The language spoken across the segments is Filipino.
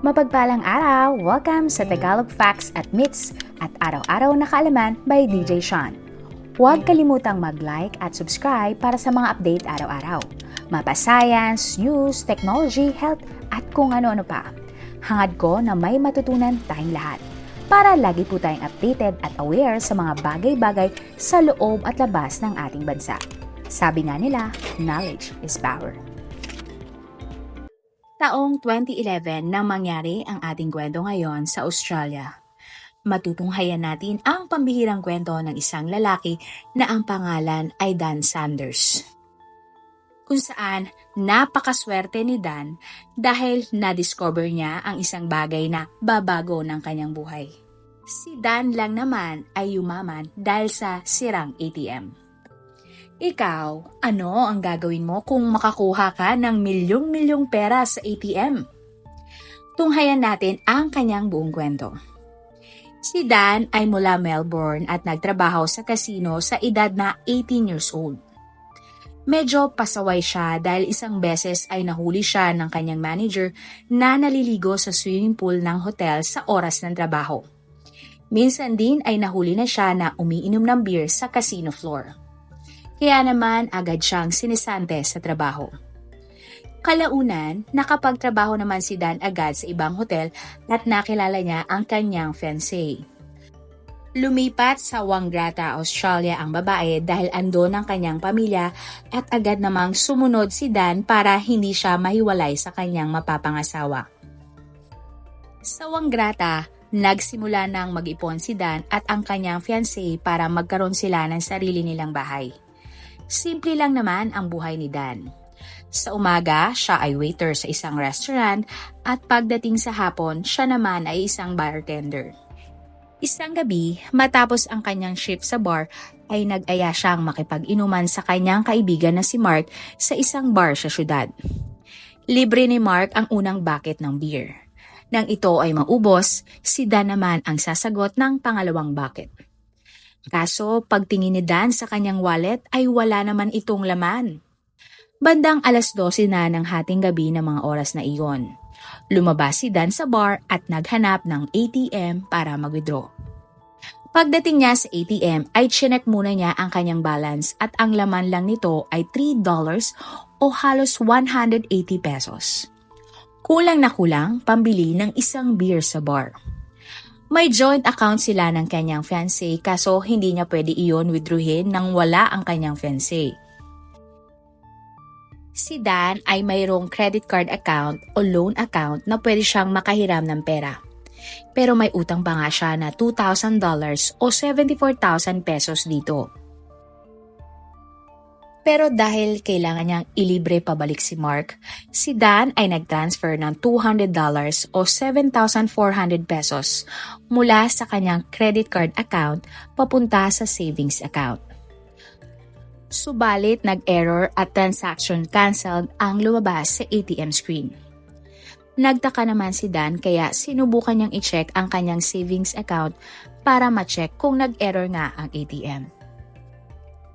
Mapagpalang araw! Welcome sa Tagalog Facts at Myths at Araw-Araw na Kaalaman by DJ Sean. Huwag kalimutang mag-like at subscribe para sa mga update araw-araw. Mapa science, news, technology, health at kung ano-ano pa. Hangad ko na may matutunan tayong lahat para lagi po tayong updated at aware sa mga bagay-bagay sa loob at labas ng ating bansa. Sabi nga nila, knowledge is power. Taong 2011 nang mangyari ang ating kwento ngayon sa Australia. Matutunghayan natin ang pambihirang kwento ng isang lalaki na ang pangalan ay Dan Sanders. Kung saan napakaswerte ni Dan dahil na-discover niya ang isang bagay na babago ng kanyang buhay. Si Dan lang naman ay yumaman dahil sa sirang ATM. Ikaw, ano ang gagawin mo kung makakuha ka ng milyong-milyong pera sa ATM? Tunghayan natin ang kanyang buong kwento. Si Dan ay mula Melbourne at nagtrabaho sa casino sa edad na 18 years old. Medyo pasaway siya dahil isang beses ay nahuli siya ng kanyang manager na naliligo sa swimming pool ng hotel sa oras ng trabaho. Minsan din ay nahuli na siya na umiinom ng beer sa casino floor. Kaya naman agad siyang sinisante sa trabaho. Kalaunan, nakapagtrabaho naman si Dan agad sa ibang hotel at nakilala niya ang kanyang fiancé. Lumipat sa Wangaratta, Australia ang babae dahil andon ang kanyang pamilya at agad namang sumunod si Dan para hindi siya mahiwalay sa kanyang mapapangasawa. Sa Wangaratta, nagsimula nang mag-ipon si Dan at ang kanyang fiancé para magkaroon sila ng sarili nilang bahay. Simple lang naman ang buhay ni Dan. Sa umaga, siya ay waiter sa isang restaurant at pagdating sa hapon, siya naman ay isang bartender. Isang gabi, matapos ang kanyang shift sa bar, ay nag-aya siyang makipag-inuman sa kanyang kaibigan na si Mark sa isang bar sa syudad. Libre ni Mark ang unang bucket ng beer. Nang ito ay maubos, si Dan naman ang sasagot ng pangalawang bucket. Kaso pagtingin ni Dan sa kanyang wallet ay wala naman itong laman. Bandang 12:00 na ng hating gabi ng mga oras na iyon. Lumabas si Dan sa bar at naghanap ng ATM para mag-withdraw. Pagdating niya sa ATM ay chinek muna niya ang kanyang balance at ang laman lang nito ay $3 o halos 180 pesos. Kulang na kulang pambili ng isang beer sa bar. May joint account sila ng kanyang fiancé kaso hindi niya pwede iyon withdrawin nang wala ang kanyang fiancé. Si Dan ay mayroong credit card account o loan account na pwede siyang makahiram ng pera. Pero may utang pa nga siya na $2,000 o 74,000 pesos dito. Pero dahil kailangan niyang ilibre pabalik si Mark, si Dan ay nag-transfer ng $200 o 7,400 pesos mula sa kanyang credit card account papunta sa savings account. Subalit nag-error at transaction cancelled ang lumabas sa ATM screen. Nagtaka naman si Dan kaya sinubukan niyang i-check ang kanyang savings account para ma-check kung nag-error nga ang ATM.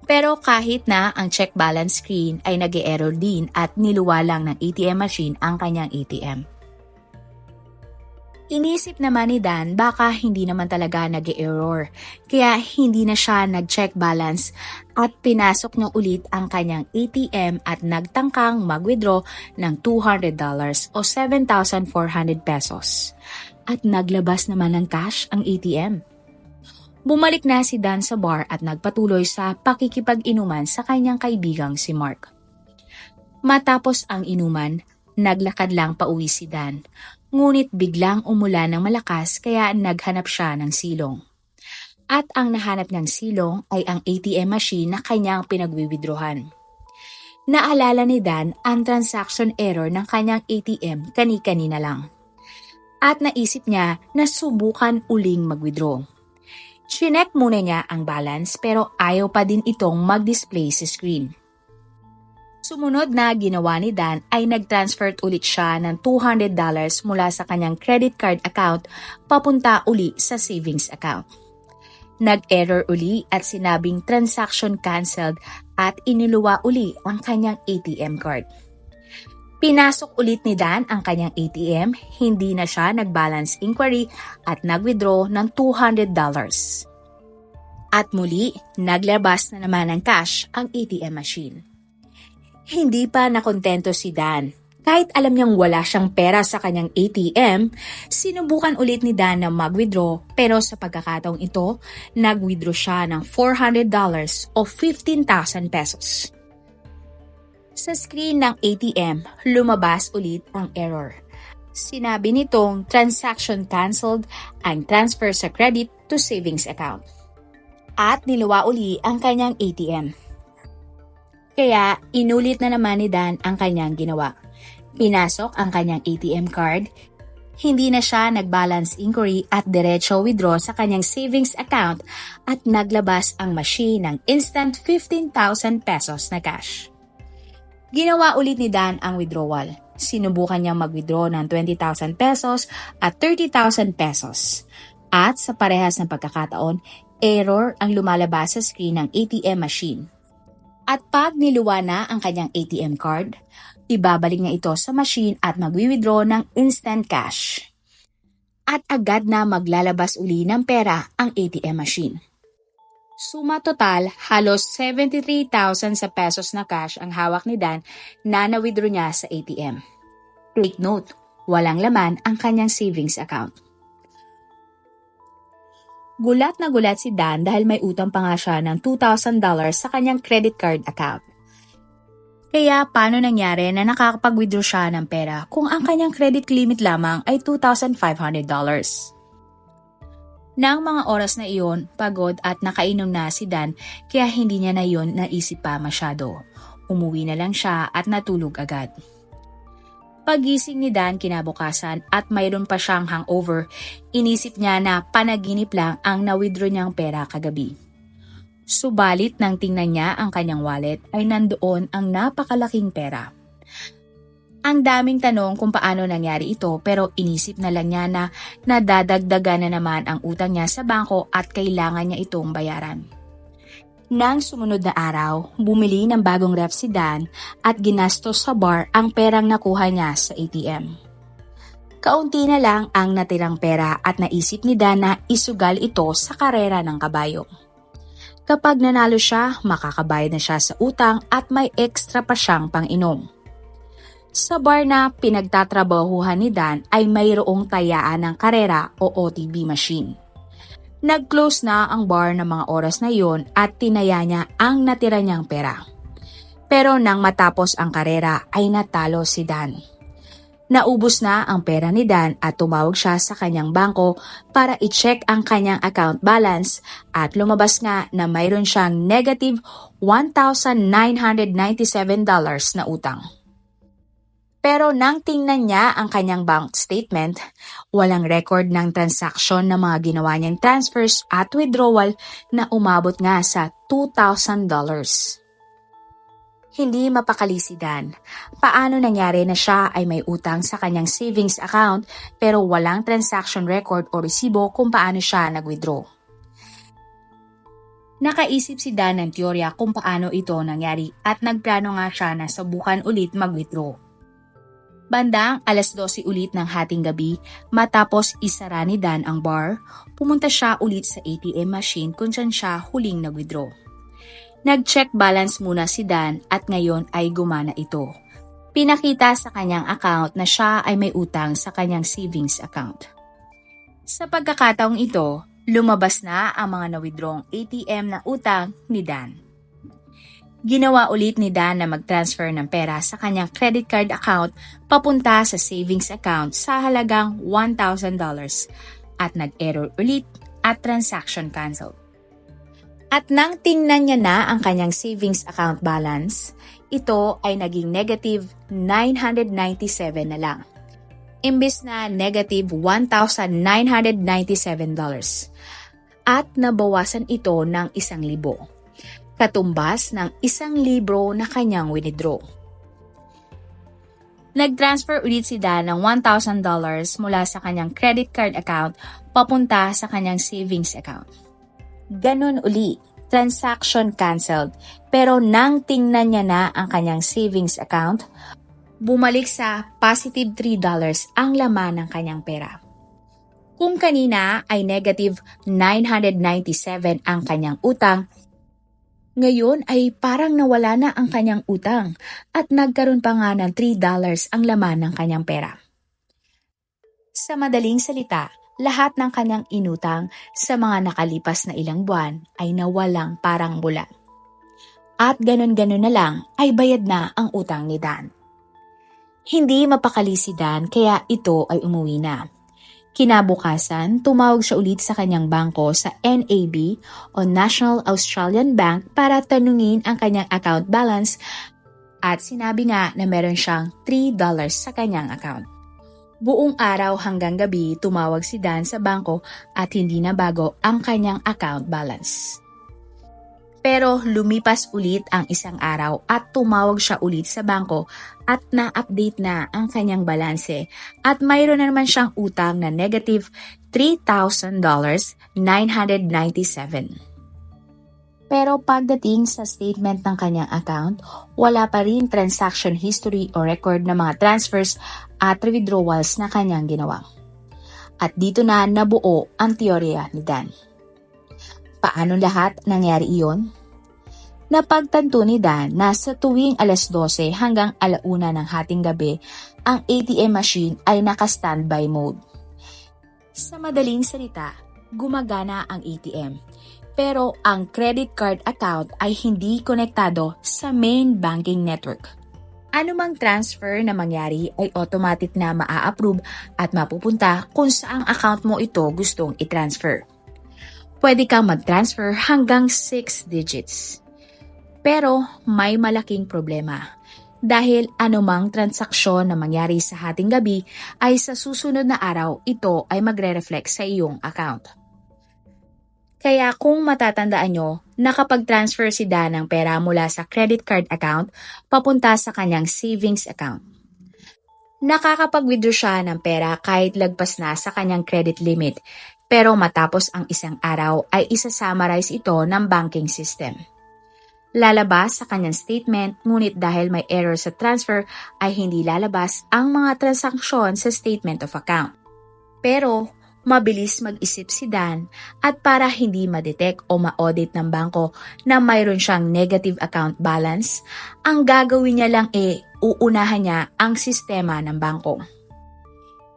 Pero kahit na ang check balance screen ay nag-e-error din at niluwa lang ng ATM machine ang kanyang ATM. Inisip naman ni Dan baka hindi naman talaga nag-e-error, kaya hindi na siya nag-check balance at pinasok niya ulit ang kanyang ATM at nagtangkang mag-withdraw ng $200 o 7,400 pesos. At naglabas naman ng cash ang ATM. Bumalik na si Dan sa bar at nagpatuloy sa pakikipag-inuman sa kanyang kaibigang si Mark. Matapos ang inuman, naglakad lang pauwi si Dan. Ngunit biglang umulan ng malakas kaya naghanap siya ng silong. At ang nahanap niyang silong ay ang ATM machine na kanyang pinag-withdrawhan. Naalala ni Dan ang transaction error ng kanyang ATM kani-kanina lang. At naisip niya na subukan uling mag-withdraw. Chinek muna niya ang balance pero ayaw pa din itong mag-display sa screen. Sumunod na ginawa ni Dan ay nag-transfer ulit siya ng $200 mula sa kanyang credit card account papunta uli sa savings account. Nag-error uli at sinabing transaction cancelled at iniluwa uli ang kanyang ATM card. Pinasok ulit ni Dan ang kanyang ATM, hindi na siya nag-balance inquiry at nag-withdraw ng $200. At muli, naglabas na naman ng cash ang ATM machine. Hindi pa nakontento si Dan. Kahit alam niyang wala siyang pera sa kanyang ATM, sinubukan ulit ni Dan na mag-withdraw pero sa pagkakataong ito, nag-withdraw siya ng $400 o 15,000 pesos. Sa screen ng ATM, lumabas ulit ang error. Sinabi nitong transaction canceled ang transfer sa credit to savings account. At niluwa uli ang kanyang ATM. Kaya inulit na naman ni Dan ang kanyang ginawa. Pinasok ang kanyang ATM card, hindi na siya nag-balance inquiry at diretso withdraw sa kanyang savings account at naglabas ang machine ng instant 15,000 pesos na cash. Ginawa ulit ni Dan ang withdrawal. Sinubukan niyang mag-withdraw ng 20,000 pesos at 30,000 pesos. At sa parehas ng pagkakataon, error ang lumalabas sa screen ng ATM machine. At pag niluwa na ang kanyang ATM card, ibabalik niya ito sa machine at mag-withdraw ng instant cash. At agad na maglalabas uli ng pera ang ATM machine. Suma total, halos 73,000 sa pesos na cash ang hawak ni Dan na na-withdraw niya sa ATM. Take note, walang laman ang kanyang savings account. Gulat na gulat si Dan dahil may utang pa nga siya ng $2,000 sa kanyang credit card account. Kaya paano nangyari na nakakapag-withdraw siya ng pera kung ang kanyang credit limit lamang ay $2,500? Nang mga oras na iyon, pagod at nakainom na si Dan kaya hindi niya na iyon naisip pa masyado. Umuwi na lang siya at natulog agad. Pagising ni Dan kinabukasan at mayroon pa siyang hangover, inisip niya na panaginip lang ang na-withdraw niyang pera kagabi. Subalit nang tingnan niya ang kanyang wallet ay nandoon ang napakalaking pera. Ang daming tanong kung paano nangyari ito pero inisip na lang niya na nadadagdagan na naman ang utang niya sa bangko at kailangan niya itong bayaran. Nang sumunod na araw, bumili ng bagong ref si Dan at ginastos sa bar ang perang nakuha niya sa ATM. Kaunti na lang ang natirang pera at naisip ni Dan na isugal ito sa karera ng kabayo. Kapag nanalo siya, makakabayad na siya sa utang at may extra pa siyang pang-inom. Sa bar na pinagtatrabahuhan ni Dan ay mayroong tayaan ng karera o OTB machine. Nag-close na ang bar ng mga oras na iyon at tinaya niya ang natira niyang pera. Pero nang matapos ang karera ay natalo si Dan. Naubos na ang pera ni Dan at tumawag siya sa kanyang bangko para i-check ang kanyang account balance at lumabas nga na mayroon siyang negative $1,997 na utang. Pero nang tingnan niya ang kanyang bank statement, walang record ng transaksyon na mga ginawa niyang transfers at withdrawal na umabot nga sa $2,000. Hindi mapakali si Dan. Paano nangyari na siya ay may utang sa kanyang savings account pero walang transaction record o resibo kung paano siya nag-withdraw? Nakaisip si Dan ng teorya kung paano ito nangyari at nagplano nga siya na subukan ulit mag-withdraw. Bandang alas 12 ulit ng hating gabi, matapos isara ni Dan ang bar, pumunta siya ulit sa ATM machine kung saan siya huling nag-withdraw. Nag-check balance muna si Dan at ngayon ay gumana ito. Pinakita sa kanyang account na siya ay may utang sa kanyang savings account. Sa pagkakataong ito, lumabas na ang mga na-withdrawng ATM na utang ni Dan. Ginawa ulit ni Dan na mag-transfer ng pera sa kanyang credit card account papunta sa savings account sa halagang $1,000 at nag-error ulit at transaction canceled. At nang tingnan niya na ang kanyang savings account balance, ito ay naging negative $997 na lang. Imbis na negative $1,997 at nabawasan ito ng 1,000. Katumbas ng 1,000 na kanyang withdraw. Nag-transfer ulit si Dan ng $1,000 mula sa kanyang credit card account papunta sa kanyang savings account. Ganon uli, transaction canceled, pero nang tingnan niya na ang kanyang savings account, Bumalik sa positive $3 ang laman ng kanyang pera. Kung kanina ay negative 997 ang kanyang utang, ngayon ay parang nawala na ang kanyang utang at nagkaroon pa nga ng $3 ang laman ng kanyang pera. Sa madaling salita, lahat ng kanyang inutang sa mga nakalipas na ilang buwan ay nawalang parang bula. At ganon-ganon na lang ay bayad na ang utang ni Dan. Hindi mapakali si Dan kaya ito ay umuwi na. Kinabukasan, tumawag siya ulit sa kanyang bangko sa NAB o National Australian Bank para tanungin ang kanyang account balance at sinabi nga na meron siyang $3 sa kanyang account. Buong araw hanggang gabi tumawag si Dan sa bangko at hindi na bago ang kanyang account balance. Pero lumipas ulit ang isang araw at tumawag siya ulit sa bangko at na-update na ang kanyang balanse at mayroon na naman siyang utang na negative $3,997. Pero pagdating sa statement ng kanyang account, wala pa rin transaction history o record ng mga transfers at withdrawals na kanyang ginawa. At dito na nabuo ang teorya ni Dan. Paano lahat nangyari iyon? Napagtanto ni Dan na sa tuwing alas 12 hanggang alauna ng hating gabi, ang ATM machine ay naka-standby mode. Sa madaling salita, gumagana ang ATM, pero ang credit card account ay hindi konektado sa main banking network. Anumang transfer na mangyari ay automatic na maa-approve at mapupunta kung saang account mo ito gustong i-transfer. Pwede kang mag-transfer hanggang 6 digits. Pero may malaking problema dahil anumang transaksyon na mangyari sa hating gabi ay sa susunod na araw ito ay magre-reflect sa iyong account. Kaya kung matatandaan nyo, nakapag-transfer si Dan ng pera mula sa credit card account papunta sa kanyang savings account. Nakakapag-withdraw siya ng pera kahit lagpas na sa kanyang credit limit, pero matapos ang isang araw ay isa-summarize ito ng banking system. Lalabas sa kanyang statement, ngunit dahil may error sa transfer ay hindi lalabas ang mga transaksyon sa statement of account. Pero mabilis mag-isip si Dan at para hindi ma-detect o ma-audit ng bangko na mayroon siyang negative account balance, ang gagawin niya lang uunahan niya ang sistema ng bangko.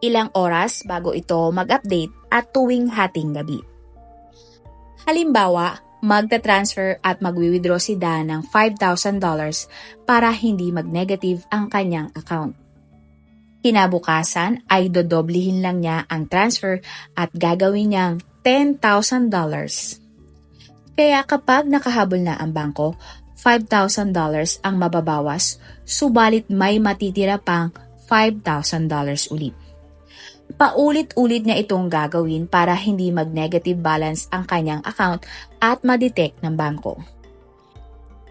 Ilang oras bago ito mag-update at tuwing hating gabi. Halimbawa, magta-transfer at magwi-withdraw si Dan ng $5,000 para hindi mag-negative ang kanyang account. Kinabukasan ay dodoblihin lang niya ang transfer at gagawin niyang $10,000. Kaya kapag nakahabol na ang bangko, $5,000 ang mababawas, subalit may matitira pang $5,000 ulit. Paulit-ulit niya itong gagawin para hindi mag-negative balance ang kanyang account at ma-detect ng bangko.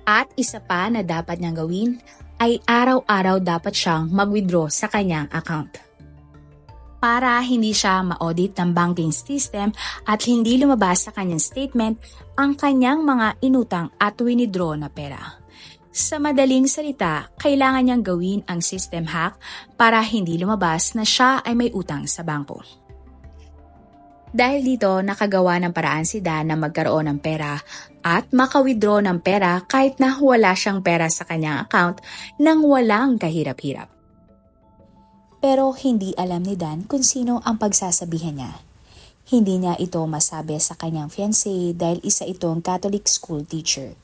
At isa pa na dapat niyang gawin ay araw-araw dapat siyang mag-withdraw sa kanyang account. Para hindi siya ma-audit ng banking system at hindi lumabas sa kanyang statement ang kanyang mga inutang at winidraw na pera. Sa madaling salita, kailangan niyang gawin ang system hack para hindi lumabas na siya ay may utang sa bangko. Dahil dito, nakagawa ng paraan si Dan na magkaroon ng pera at maka-withdraw ng pera kahit na wala siyang pera sa kanyang account nang walang kahirap-hirap. Pero hindi alam ni Dan kung sino ang pagsasabihan niya. Hindi niya ito masabi sa kanyang fiancé dahil isa itong Catholic school teacher.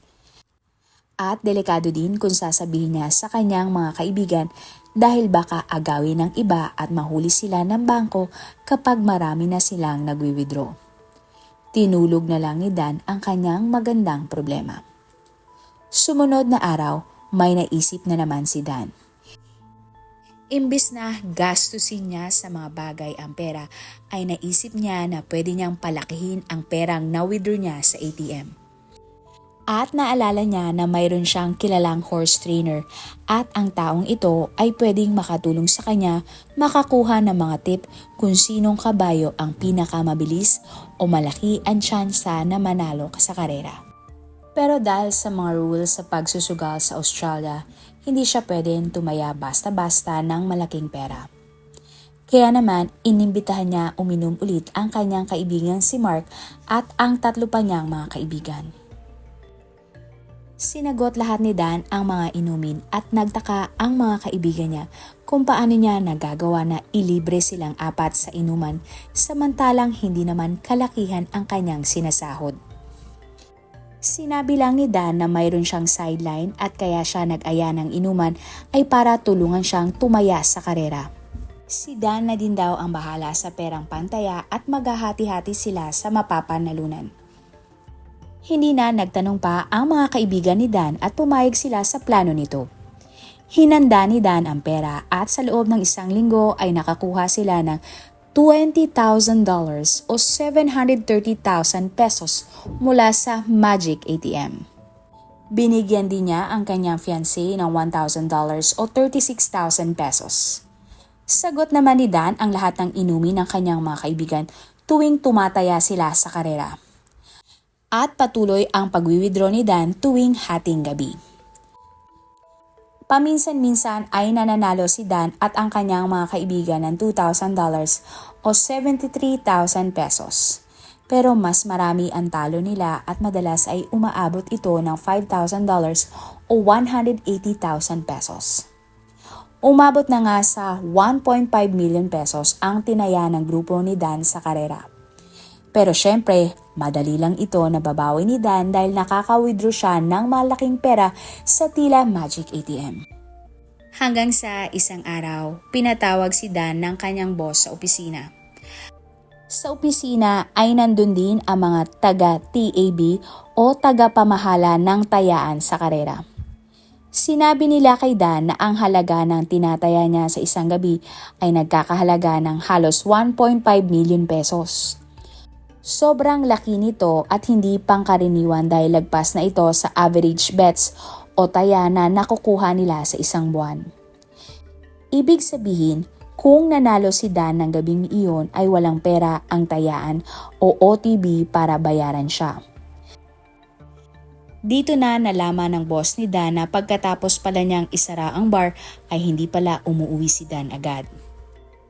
At delikado din kung sasabihin niya sa kanyang mga kaibigan dahil baka agawin ng iba at mahuli sila ng bangko kapag marami na silang nagwi-withdraw. Tinulog na lang ni Dan ang kanyang magandang problema. Sumunod na araw, may naisip na naman si Dan. Imbis na gastusin niya sa mga bagay ang pera, ay naisip niya na pwede niyang palakihin ang perang na-withdraw niya sa ATM. At naalala niya na mayroon siyang kilalang horse trainer at ang taong ito ay pwedeng makatulong sa kanya makakuha ng mga tip kung sinong kabayo ang pinakamabilis o malaki ang tsansa na manalo sa karera. Pero dahil sa mga rules sa pagsusugal sa Australia, hindi siya pwedeng tumaya basta-basta ng malaking pera. Kaya naman, inimbitahan niya uminom ulit ang kanyang kaibigan si Mark at ang tatlo pa niyang mga kaibigan. Sinagot lahat ni Dan ang mga inumin at nagtaka ang mga kaibigan niya kung paano niya nagagawa na ilibre silang apat sa inuman samantalang hindi naman kalakihan ang kanyang sinasahod. Sinabi lang ni Dan na mayroon siyang sideline at kaya siya nag-aya ng inuman ay para tulungan siyang tumaya sa karera. Si Dan na din daw ang bahala sa perang pantaya at maghahati-hati sila sa mapapanalunan. Hindi na nagtanong pa ang mga kaibigan ni Dan at pumayag sila sa plano nito. Hinanda ni Dan ang pera at sa loob ng isang linggo ay nakakuha sila ng $20,000 o 730,000 pesos mula sa Magic ATM. Binigyan din niya ang kanyang fiancé ng $1,000 o 36,000 pesos. Sagot naman ni Dan ang lahat ng inumin ng kanyang mga kaibigan tuwing tumataya sila sa karera. At patuloy ang pagwi-withdraw ni Dan tuwing hating gabi. Paminsan-minsan ay nananalo si Dan at ang kanyang mga kaibigan ng $2,000 o 73,000 pesos. Pero mas marami ang talo nila at madalas ay umaabot ito ng $5,000 o 180,000 pesos. Umabot na nga sa 1.5 million pesos ang tinaya ng grupo ni Dan sa karera. Pero syempre, madali lang ito nababawi ni Dan dahil nakaka-withdraw siya ng malaking pera sa tila Magic ATM. Hanggang sa isang araw, pinatawag si Dan ng kanyang boss sa opisina. Sa opisina ay nandun din ang mga taga-TAB o taga-pamahala ng tayaan sa karera. Sinabi nila kay Dan na ang halaga ng tinataya niya sa isang gabi ay nagkakahalaga ng halos 1.5 million pesos. Sobrang laki nito at hindi pangkaraniwan dahil lagpas na ito sa average bets o taya na nakukuha nila sa isang buwan. Ibig sabihin, kung nanalo si Dan ng gabing iyon ay walang pera ang tayaan o OTB para bayaran siya. Dito na nalaman ng boss ni Dan na pagkatapos pala niyang isara ang bar ay hindi pala umuwi si Dan agad.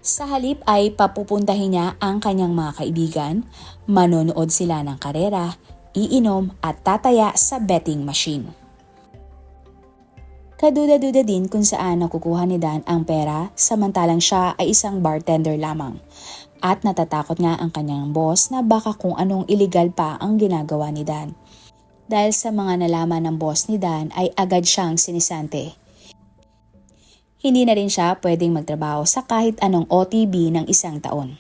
Sa halip ay papupuntahin niya ang kanyang mga kaibigan, manonood sila ng karera, iinom at tataya sa betting machine. Kaduda-duda din kung saan nakukuha ni Dan ang pera samantalang siya ay isang bartender lamang. At natatakot nga ang kanyang boss na baka kung anong illegal pa ang ginagawa ni Dan. Dahil sa mga nalaman ng boss ni Dan ay agad siyang sinisante. Hindi na rin siya pwedeng magtrabaho sa kahit anong OTB ng isang taon.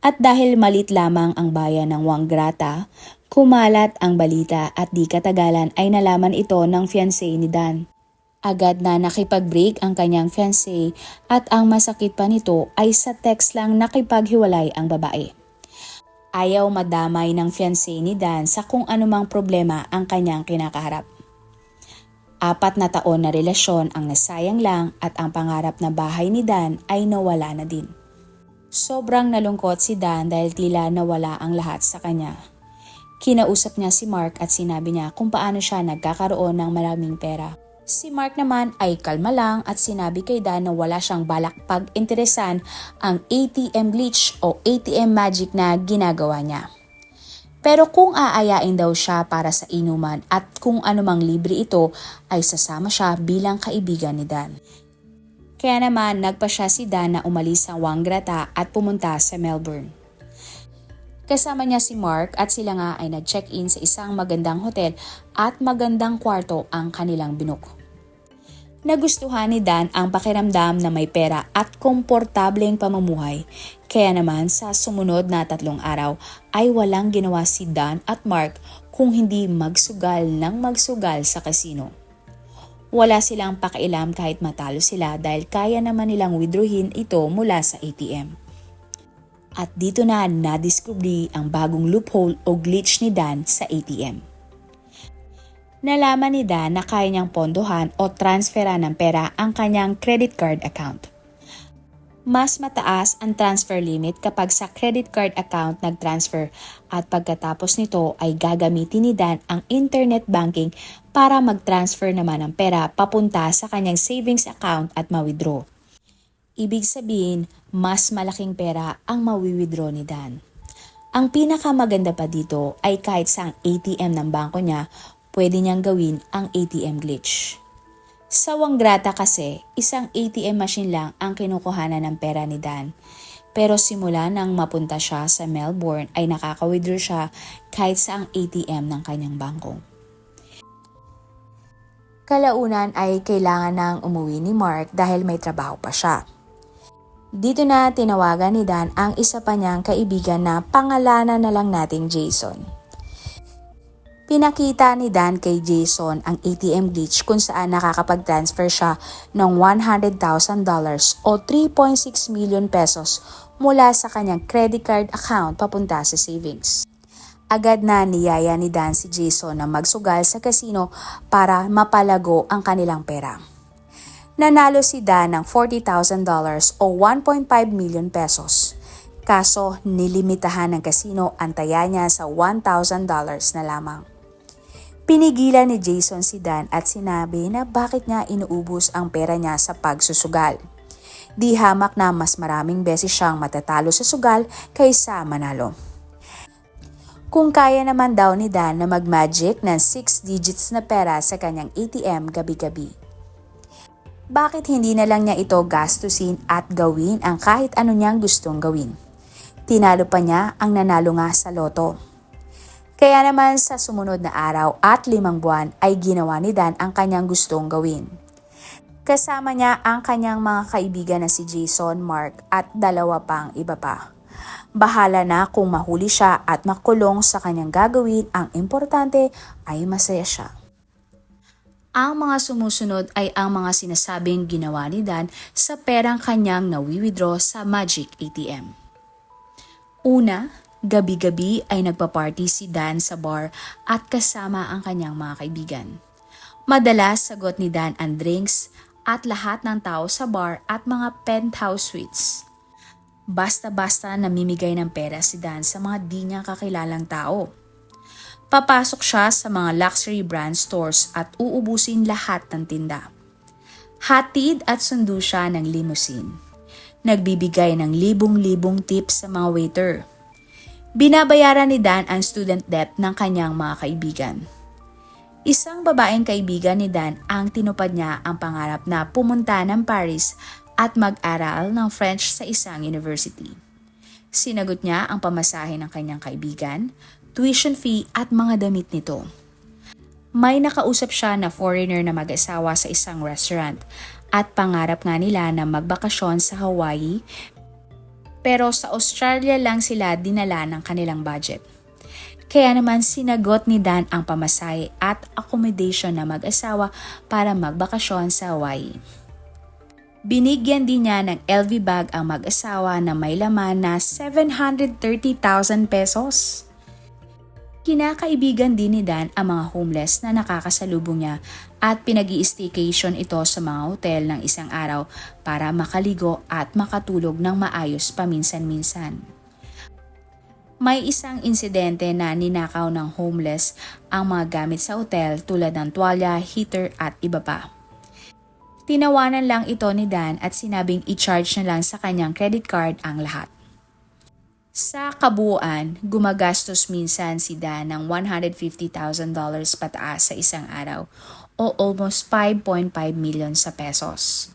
At dahil malit lamang ang bayan ng Wanggrata, kumalat ang balita at di katagalan ay nalaman ito ng fiancé ni Dan. Agad na nakipag-break ang kanyang fiancé at ang masakit pa nito ay sa text lang nakipaghiwalay ang babae. Ayaw madamay ng fiancé ni Dan sa kung anumang problema ang kanyang kinakaharap. 4 na taon na relasyon ang nasayang lang at ang pangarap na bahay ni Dan ay nawala na din. Sobrang nalungkot si Dan dahil tila nawala ang lahat sa kanya. Kinausap niya si Mark at sinabi niya kung paano siya nagkakaroon ng maraming pera. Si Mark naman ay kalma lang at sinabi kay Dan na wala siyang balak pag-interesan ang ATM glitch o ATM magic na ginagawa niya. Pero kung aayain daw siya para sa inuman at kung anumang libre ito ay sasama siya bilang kaibigan ni Dan. Kaya naman nagpa siya si Dan na umalis sa Wanggrata at pumunta sa Melbourne. Kasama niya si Mark at sila nga ay nag-check-in sa isang magandang hotel at magandang kwarto ang kanilang binook. Nagustuhan ni Dan ang pakiramdam na may pera at komportableng pamumuhay. Kaya naman sa sumunod na 3 araw ay walang ginawa si Dan at Mark kung hindi magsugal ng magsugal sa casino. Wala silang pakialam kahit matalo sila dahil kaya naman nilang withdrawin ito mula sa ATM. At dito na nadiskubre ang bagong loophole o glitch ni Dan sa ATM. Nalaman ni Dan na kaya niyang pondohan o transferan ng pera ang kanyang credit card account. Mas mataas ang transfer limit kapag sa credit card account nag-transfer at pagkatapos nito ay gagamitin ni Dan ang internet banking para mag-transfer naman ng pera papunta sa kanyang savings account at ma-withdraw. Ibig sabihin, mas malaking pera ang ma-withdraw ni Dan. Ang pinakamaganda pa dito ay kahit sa ATM ng bangko niya, pwede niyang gawin ang ATM glitch. Sa Wanggrata kasi, isang ATM machine lang ang kinukuhanan ng pera ni Dan. Pero simula nang mapunta siya sa Melbourne ay nakaka-withdraw siya kahit sa ang ATM ng kanyang bangko. Kalaunan ay kailangan nang umuwi ni Mark dahil may trabaho pa siya. Dito na tinawagan ni Dan ang isa pa niyang kaibigan na pangalanan na lang nating Jason. Pinakita ni Dan kay Jason ang ATM glitch kung saan nakakapag-transfer siya ng $100,000 o 3.6 million pesos mula sa kanyang credit card account papunta sa savings. Agad na niyaya ni Dan si Jason na magsugal sa casino para mapalago ang kanilang pera. Nanalo si Dan ng $40,000 o 1.5 million pesos. Kaso nilimitahan ng casino ang taya niya sa $1,000 na lamang. Pinigilan ni Jason si Dan at sinabi na bakit niya inuubos ang pera niya sa pagsusugal. Di hamak na mas maraming beses siyang matatalo sa sugal kaysa manalo. Kung kaya naman daw ni Dan na mag-magic ng 6 digits na pera sa kanyang ATM gabi-gabi. Bakit hindi na lang niya ito gastusin at gawin ang kahit ano niyang gustong gawin? Tinalo pa niya ang nanalo nga sa loto. Kaya naman sa sumunod na araw at 5 buwan ay ginawa ni Dan ang kanyang gustong gawin. Kasama niya ang kanyang mga kaibigan na si Jason, Mark at 2 pang iba pa. Bahala na kung mahuli siya at makulong sa kanyang gagawin, ang importante ay masaya siya. Ang mga sumusunod ay ang mga sinasabing ginawa ni Dan sa perang kanyang nawi-withdraw sa Magic ATM. Una, gabi-gabi ay nagpa-party si Dan sa bar at kasama ang kanyang mga kaibigan. Madalas sagot ni Dan ang drinks at lahat ng tao sa bar at mga penthouse suites. Basta-basta namimigay ng pera si Dan sa mga di niya kakilalang tao. Papasok siya sa mga luxury brand stores at uubusin lahat ng tinda. Hatid at sundo siya ng limousine. Nagbibigay ng libong-libong tips sa mga waiter. Binabayaran ni Dan ang student debt ng kanyang mga kaibigan. Isang babaeng kaibigan ni Dan ang tinupad niya ang pangarap na pumunta ng Paris at mag-aral ng French sa isang university. Sinagot niya ang pamasahe ng kanyang kaibigan, tuition fee at mga damit nito. May nakausap siya na foreigner na mag-asawa sa isang restaurant at pangarap nga nila na magbakasyon sa Hawaii. Pero sa Australia lang sila dinala ng kanilang budget. Kaya naman sinagot ni Dan ang pamasahe at accommodation na mag-asawa para magbakasyon sa Hawaii. Binigyan din niya ng LV bag ang mag-asawa na may laman na 730,000 pesos. Kinakaibigan din ni Dan ang mga homeless na nakakasalubong niya at pinag-i-staycation ito sa mga hotel ng isang araw para makaligo at makatulog ng maayos paminsan-minsan. May isang insidente na ninakaw ng homeless ang mga gamit sa hotel tulad ng tuwalya, heater at iba pa. Tinawanan lang ito ni Dan at sinabing i-charge na lang sa kanyang credit card ang lahat. Sa kabuuan, gumagastos minsan si Dan ng $150,000 pataas sa isang araw o almost 5.5 million sa pesos.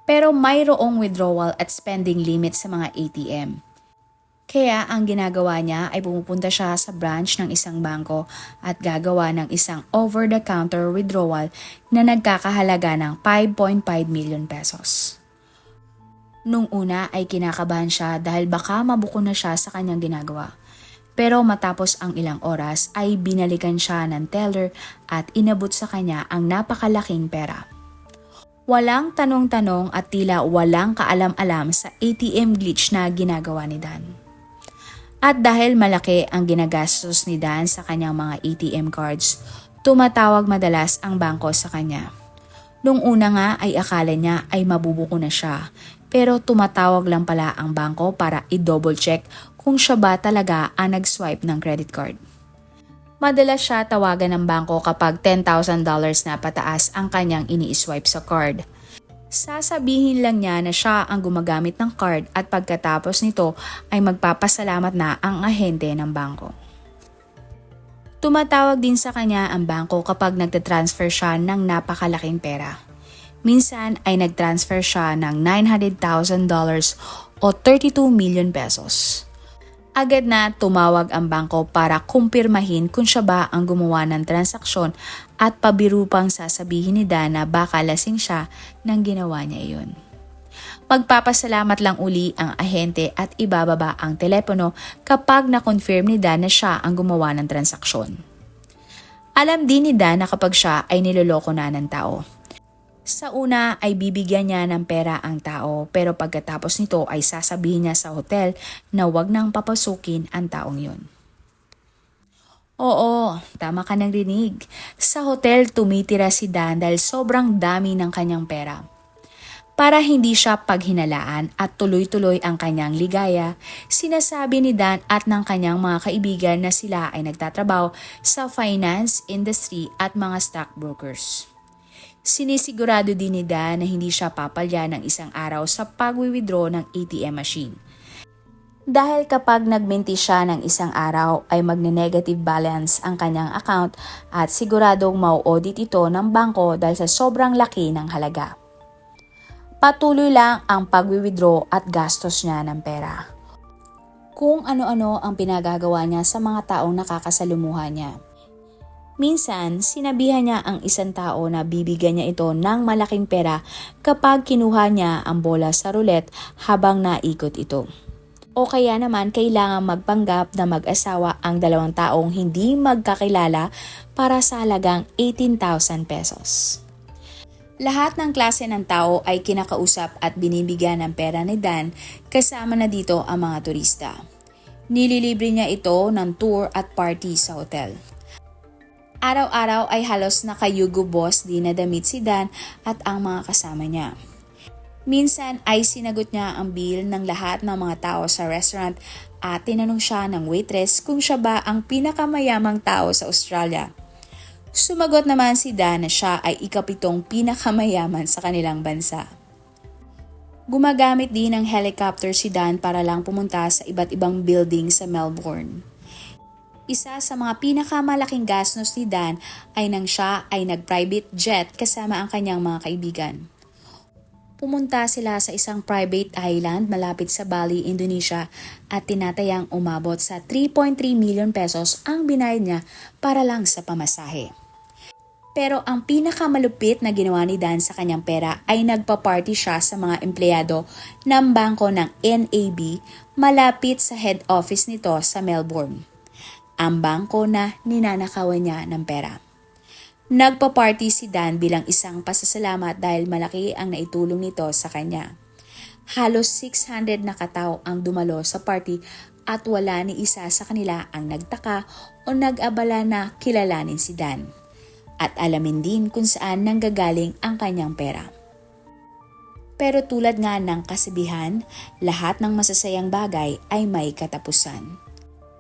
Pero mayroong withdrawal at spending limit sa mga ATM. Kaya ang ginagawa niya ay pumupunta siya sa branch ng isang bangko at gagawa ng isang over-the-counter withdrawal na nagkakahalaga ng 5.5 million pesos. Nung una ay kinakabahan siya dahil baka mabuko na siya sa kanyang ginagawa. Pero matapos ang ilang oras ay binalikan siya ng teller at inabot sa kanya ang napakalaking pera. Walang tanong-tanong at tila walang kaalam-alam sa ATM glitch na ginagawa ni Dan. At dahil malaki ang ginagastos ni Dan sa kanyang mga ATM cards, tumatawag madalas ang bangko sa kanya. Nung una nga ay akala niya ay mabubuko na siya. Pero tumatawag lang pala ang bangko para i-double check kung siya ba talaga ang nag-swipe ng credit card. Madalas siya tawagan ng bangko kapag $10,000 na pataas ang kanyang ini-swipe sa card. Sasabihin lang niya na siya ang gumagamit ng card at pagkatapos nito ay magpapasalamat na ang ahente ng bangko. Tumatawag din sa kanya ang bangko kapag nagtatransfer siya ng napakalaking pera. Minsan ay nagtransfer siya ng $900,000 o 32 million pesos. Agad na tumawag ang bangko para kumpirmahin kung siya ba ang gumawa ng transaksyon at pabiru pang sasabihin ni Dan na baka lasing siya nang ginawa niya iyon. Magpapasalamat lang uli ang ahente at ibababa ang telepono kapag na-confirm ni Dan na siya ang gumawa ng transaksyon. Alam din ni Dan na kapag siya ay niloloko na ng tao. Sa una ay bibigyan niya ng pera ang tao pero pagkatapos nito ay sasabihin niya sa hotel na wag nang papasukin ang taong yun. Oo, tama ka ng rinig. Sa hotel tumitira si Dan dahil sobrang dami ng kanyang pera. Para hindi siya paghinalaan at tuloy-tuloy ang kanyang ligaya, sinasabi ni Dan at ng kanyang mga kaibigan na sila ay nagtatrabaho sa finance, industry at mga stockbrokers. Sinisigurado din ni Dan na hindi siya papalya ng isang araw sa pag-withdraw ng ATM machine. Dahil kapag nagminti siya ng isang araw ay magne-negative balance ang kanyang account at siguradong mau-audit ito ng bangko dahil sa sobrang laki ng halaga. Patuloy lang ang pag-withdraw at gastos niya ng pera. Kung ano-ano ang pinagagawa niya sa mga taong nakakasalumuha niya. Minsan, sinabihan niya ang isang tao na bibigyan niya ito ng malaking pera kapag kinuha niya ang bola sa roulette habang naikot ito. O kaya naman kailangan magpanggap na mag-asawa ang dalawang taong hindi magkakilala para sa halagang 18,000 pesos. Lahat ng klase ng tao ay kinakausap at binibigyan ng pera ni Dan kasama na dito ang mga turista. Nililibre niya ito ng tour at party sa hotel. Araw-araw ay halos nakayugo-boss din na damit si Dan at ang mga kasama niya. Minsan ay sinagot niya ang bill ng lahat ng mga tao sa restaurant at tinanong siya ng waitress kung siya ba ang pinakamayamang tao sa Australia. Sumagot naman si Dan na siya ay ikapitong pinakamayaman sa kanilang bansa. Gumagamit din ng helicopter si Dan para lang pumunta sa iba't ibang building sa Melbourne. Isa sa mga pinakamalaking gastos ni Dan ay nang siya ay nag-private jet kasama ang kanyang mga kaibigan. Pumunta sila sa isang private island malapit sa Bali, Indonesia at tinatayang umabot sa 3.3 million pesos ang binayad niya para lang sa pamasahe. Pero ang pinakamalupit na ginawa ni Dan sa kanyang pera ay nagpa-party siya sa mga empleyado ng bangko ng NAB malapit sa head office nito sa Melbourne. Ang bangko na ninanakawan niya ng pera. Nagpa-party si Dan bilang isang pasasalamat dahil malaki ang naitulong nito sa kanya. Halos 600 na katao ang dumalo sa party at wala ni isa sa kanila ang nagtaka o nag-abala na kilalanin si Dan. At alamin din kung saan nanggagaling ang kanyang pera. Pero tulad nga ng kasabihan, lahat ng masasayang bagay ay may katapusan.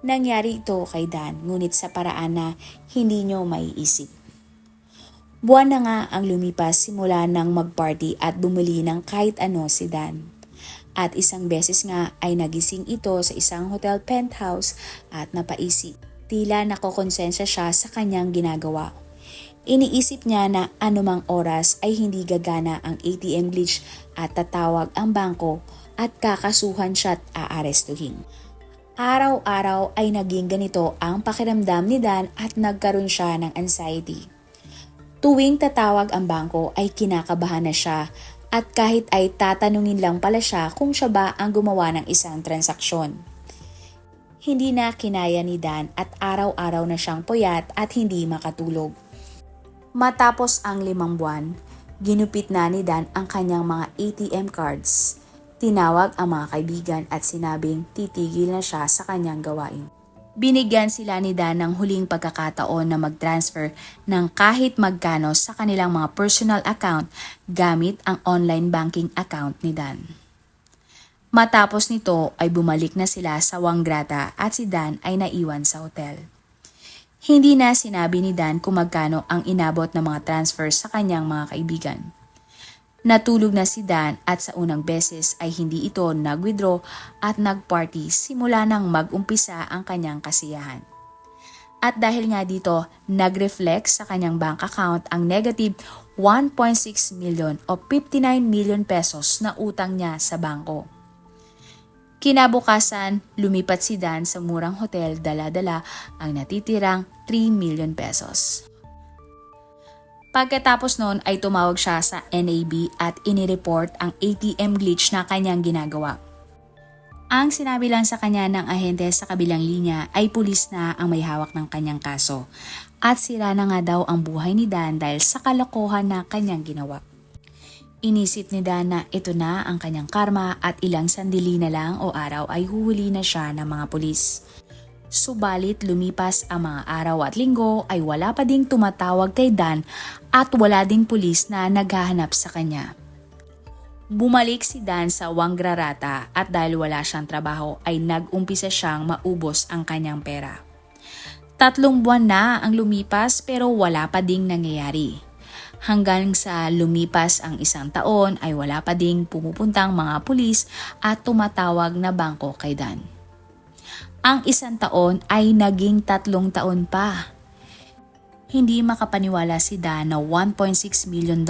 Nangyari ito kay Dan ngunit sa paraan na hindi nyo maiisip. Buwan na nga ang lumipas simula nang mag-party at bumili ng kahit ano si Dan. At isang beses nga ay nagising ito sa isang hotel penthouse at napaisip. Tila nakokonsensya siya sa kanyang ginagawa. Iniisip niya na anumang oras ay hindi gagana ang ATM glitch at tatawag ang bangko at kakasuhan siya at aarestuhin. Araw-araw ay naging ganito ang pakiramdam ni Dan at nagkaroon siya ng anxiety. Tuwing tatawag ang bangko ay kinakabahan na siya at kahit ay tatanungin lang pala siya kung siya ba ang gumawa ng isang transaksyon. Hindi na kinaya ni Dan at araw-araw na siyang puyat at hindi makatulog. Matapos ang 5 buwan, ginupit na ni Dan ang kanyang mga ATM cards. Tinawag ang mga kaibigan at sinabing titigil na siya sa kanyang gawain. Binigyan sila ni Dan ng huling pagkakataon na mag-transfer ng kahit magkano sa kanilang mga personal account gamit ang online banking account ni Dan. Matapos nito ay bumalik na sila sa Wanggrata at si Dan ay naiwan sa hotel. Hindi na sinabi ni Dan kung magkano ang inabot ng mga transfers sa kanyang mga kaibigan. Natulog na si Dan at sa unang beses ay hindi ito nag-withdraw at nag-party simula nang mag-umpisa ang kanyang kasiyahan. At dahil nga dito, nag-reflect sa kanyang bank account ang negative 1.6 million o 59 million pesos na utang niya sa bangko. Kinabukasan, lumipat si Dan sa murang hotel, dala-dala ang natitirang 3 million pesos. Pagkatapos noon ay tumawag siya sa NAB at inireport ang ATM glitch na kanyang ginagawa. Ang sinabi lang sa kanya ng ahente sa kabilang linya ay pulis na ang may hawak ng kanyang kaso at sira na nga daw ang buhay ni Dan dahil sa kalokohan na kanyang ginawa. Inisip ni Dan na ito na ang kanyang karma at ilang sandali na lang o araw ay huhuli na siya ng mga pulis. Subalit lumipas ang mga araw at linggo ay wala pa ding tumatawag kay Dan at wala ding pulis na naghahanap sa kanya. Bumalik si Dan sa Wanggrata at dahil wala siyang trabaho ay nag-umpisa siyang maubos ang kanyang pera. 3 buwan na ang lumipas pero wala pa ding nangyayari. Hanggang sa lumipas ang 1 taon ay wala pa ding pumupuntang mga pulis at tumatawag na bangko kay Dan. Ang 1 taon ay naging 3 taon pa. Hindi makapaniwala si Dan na $1.6 million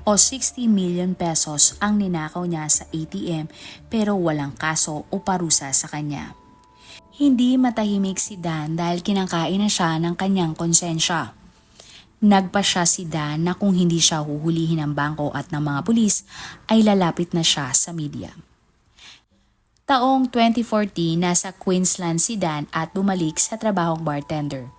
o 60 million pesos ang ninakaw niya sa ATM pero walang kaso o parusa sa kanya. Hindi matahimik si Dan dahil kinakain na siya ng kanyang konsensya. Nagpasya si Dan na kung hindi siya huhulihin ng bangko at ng mga pulis ay lalapit na siya sa media. Taong 2014 nasa Queensland si Dan at bumalik sa trabahong bartender.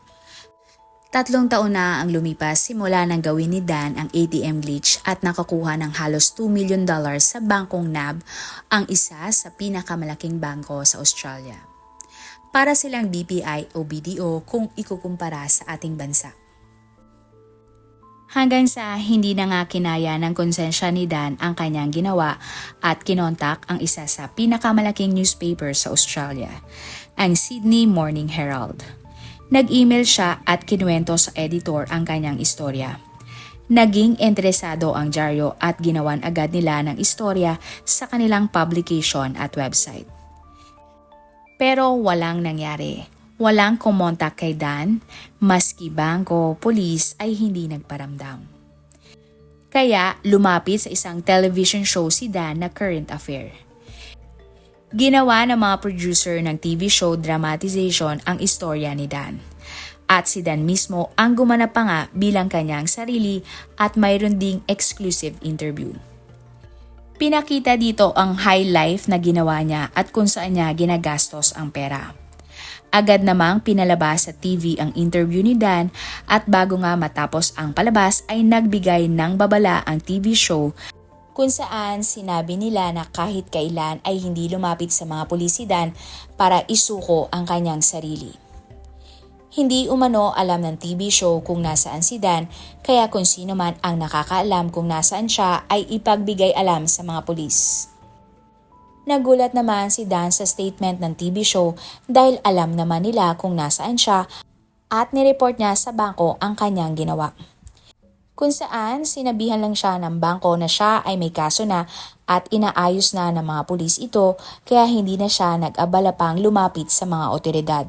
3 taon na ang lumipas simula nang gawin ni Dan ang ATM glitch at nakakuha ng halos $2 million sa bangkong NAB, ang isa sa pinakamalaking bangko sa Australia. Para silang BPI o BDO kung ikukumpara sa ating bansa. Hanggang sa hindi na nga kinaya ng konsensya ni Dan ang kanyang ginawa at kinontak ang isa sa pinakamalaking newspaper sa Australia, ang Sydney Morning Herald. Nag-email siya at kinuwento sa editor ang kanyang istorya. Naging interesado ang dyaryo at ginawan agad nila ng istorya sa kanilang publication at website. Pero walang nangyari. Walang kumontak kay Dan, maski bangko, pulis ay hindi nagparamdam. Kaya lumapit sa isang television show si Dan na Current Affair. Ginawa ng mga producer ng TV show dramatization ang istorya ni Dan. At si Dan mismo ang gumanap pa nga bilang kanyang sarili at mayroon ding exclusive interview. Pinakita dito ang high life na ginawa niya at kung saan niya ginagastos ang pera. Agad namang pinalabas sa TV ang interview ni Dan at bago nga matapos ang palabas ay nagbigay ng babala ang TV show kung saan sinabi nila na kahit kailan ay hindi lumapit sa mga pulis si Dan para isuko ang kanyang sarili. Hindi umano alam ng TV show kung nasaan si Dan kaya kung sino man ang nakakaalam kung nasaan siya ay ipagbigay alam sa mga pulis. Nagulat naman si Dan sa statement ng TV show dahil alam naman nila kung nasaan siya at nireport niya sa bangko ang kanyang ginawa. Kung saan sinabihan lang siya ng bangko na siya ay may kaso na at inaayos na ng mga pulis ito kaya hindi na siya nag-abala pang lumapit sa mga otoridad.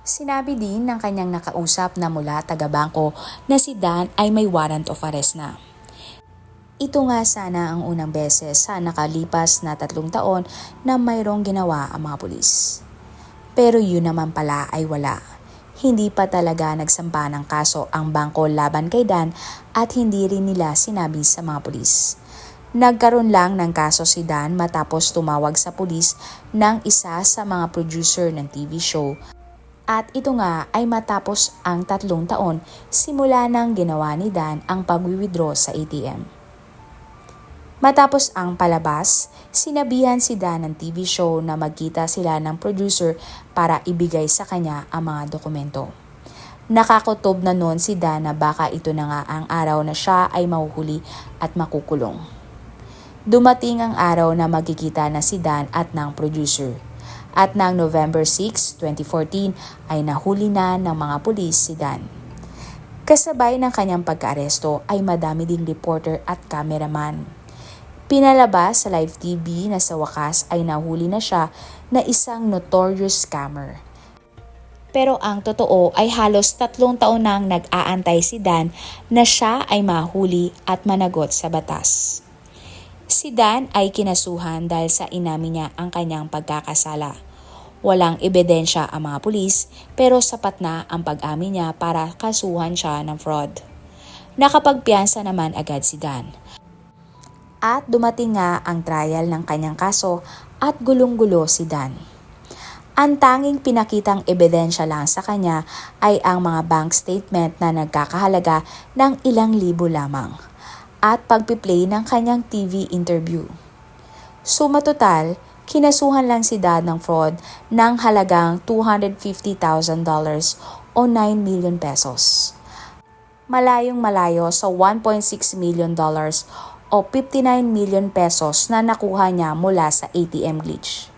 Sinabi din ng kanyang nakausap na mula taga-bangko na si Dan ay may warrant of arrest na. Ito nga sana ang unang beses sa nakalipas na 3 taon na mayroong ginawa ang mga pulis. Pero yun naman pala ay wala. Hindi pa talaga nagsampa ng kaso ang bangko laban kay Dan at hindi rin nila sinabi sa mga pulis. Nagkaroon lang ng kaso si Dan matapos tumawag sa pulis ng isa sa mga producer ng TV show. At ito nga ay matapos ang 3 taon simula nang ginawa ni Dan ang pag-withdraw sa ATM. Matapos ang palabas, sinabihan si Dan ng TV show na magkita sila ng producer para ibigay sa kanya ang mga dokumento. Nakakutob na noon si Dan na baka ito na nga ang araw na siya ay mahuhuli at makukulong. Dumating ang araw na magkikita na si Dan at ng producer. At ng November 6, 2014 ay nahuli na ng mga pulis si Dan. Kasabay ng kanyang pagkaaresto ay madami ding reporter at cameraman. Pinalabas sa live TV na sa wakas ay nahuli na siya na isang notorious scammer. Pero ang totoo ay halos 3 taon nang nag-aantay si Dan na siya ay mahuli at managot sa batas. Si Dan ay kinasuhan dahil sa inamin niya ang kanyang pagkakasala. Walang ebidensya ang mga pulis pero sapat na ang pag-amin niya para kasuhan siya ng fraud. Nakapagpiyansa naman agad si Dan. At dumating nga ang trial ng kanyang kaso at gulong-gulo si Dan. Ang tanging pinakitang ebidensya lang sa kanya ay ang mga bank statement na nagkakahalaga ng ilang libo lamang at pagpiplay ng kanyang TV interview. Suma total, kinasuhan lang si Dan ng fraud ng halagang $250,000 o 9 million pesos. Malayong malayo sa $1.6 million o 59 million pesos na nakuha niya mula sa ATM glitch.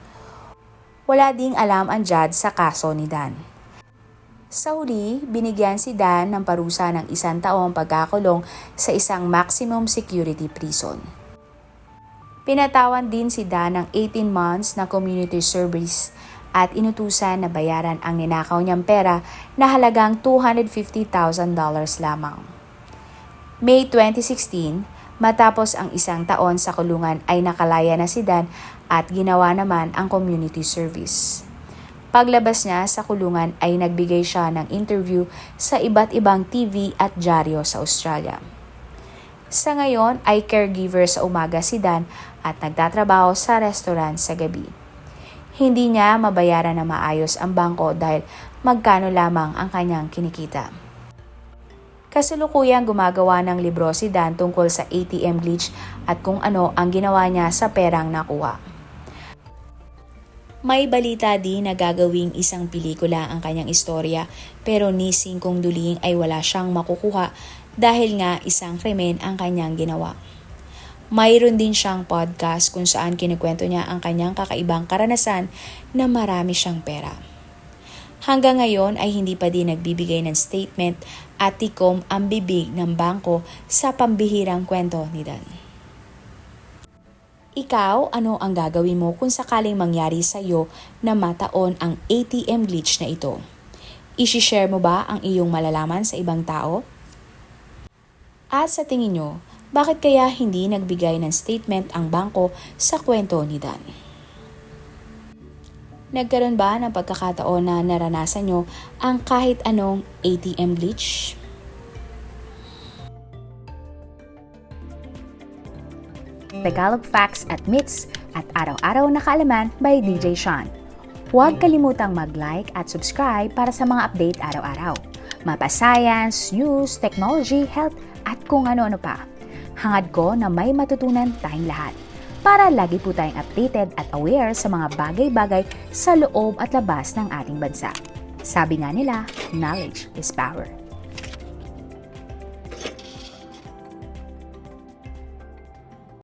Wala ding alam ang judge sa kaso ni Dan. Sa huli, binigyan si Dan ng parusa ng 1 taong pagkakulong sa isang maximum security prison. Pinatawan din si Dan ng 18 months na community service at inutusan na bayaran ang ninakaw niyang pera na halagang $250,000 lamang. May 2016, matapos ang 1 taon sa kulungan ay nakalaya na si Dan at ginawa naman ang community service. Paglabas niya sa kulungan ay nagbigay siya ng interview sa iba't ibang TV at dyaryo sa Australia. Sa ngayon ay caregiver sa umaga si Dan at nagtatrabaho sa restaurant sa gabi. Hindi niya mabayaran na maayos ang bangko dahil magkano lamang ang kanyang kinikita. Kasalukuyang gumagawa ng libro si Dan tungkol sa ATM glitch at kung ano ang ginawa niya sa perang nakuha. May balita din na gagawing isang pelikula ang kanyang istorya pero nising kung duling ay wala siyang makukuha dahil nga isang krimen ang kanyang ginawa. Mayroon din siyang podcast kung saan kinikwento niya ang kanyang kakaibang karanasan na marami siyang pera. Hanggang ngayon ay hindi pa din nagbibigay ng statement at tikom ang bibig ng bangko sa pambihirang kwento ni Dan. Ikaw, ano ang gagawin mo kung sakaling mangyari sa iyo na mataon ang ATM glitch na ito? I-share mo ba ang iyong malalaman sa ibang tao? At sa tingin nyo, bakit kaya hindi nagbigay ng statement ang bangko sa kwento ni Dan? Nagkaroon ba ng pagkakataon na naranasan nyo ang kahit anong ATM glitch? Tagalog Facts at Myths at Araw-Araw na Kaalaman by DJ Sean. Huwag kalimutang mag-like at subscribe para sa mga update araw-araw. Mapa-science, news, technology, health at kung ano-ano pa. Hangad ko na may matutunan tayong lahat para lagi po tayong updated at aware sa mga bagay-bagay sa loob at labas ng ating bansa. Sabi nga nila, knowledge is power.